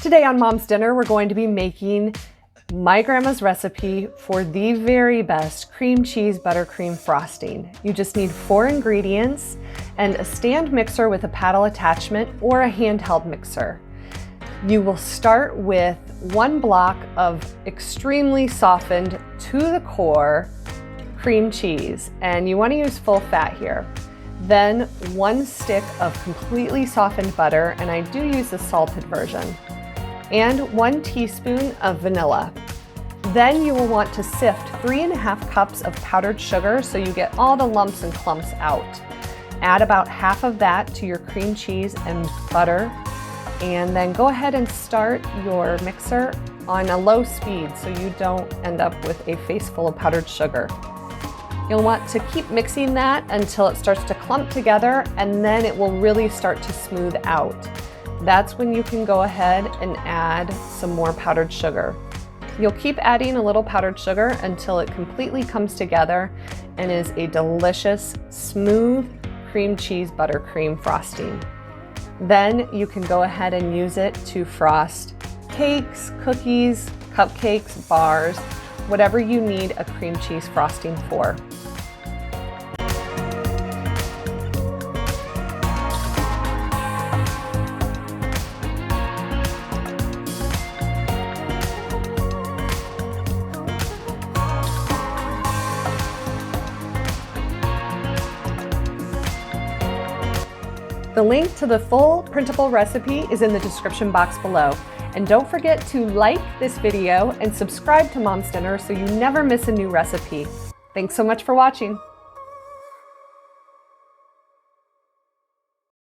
Today on Mom's Dinner, we're going to be making my grandma's recipe for the very best cream cheese buttercream frosting. You just need 4 ingredients and a stand mixer with a paddle attachment or a handheld mixer. You will start with 1 block of extremely softened to the core cream cheese, and you want to use full fat here. Then 1 stick of completely softened butter, and I do use the salted version, and 1 teaspoon of vanilla. Then you will want to sift 3.5 cups of powdered sugar so you get all the lumps and clumps out. Add about half of that to your cream cheese and butter, and then go ahead and start your mixer on a low speed so you don't end up with a face full of powdered sugar. You'll want to keep mixing that until it starts to clump together, and then it will really start to smooth out. That's when you can go ahead and add some more powdered sugar. You'll keep adding a little powdered sugar until it completely comes together and is a delicious, smooth cream cheese buttercream frosting. Then you can go ahead and use it to frost cakes, cookies, cupcakes, bars, whatever you need a cream cheese frosting for. The link to the full printable recipe is in the description box below. And don't forget to like this video and subscribe to Mom's Dinner so you never miss a new recipe. Thanks so much for watching.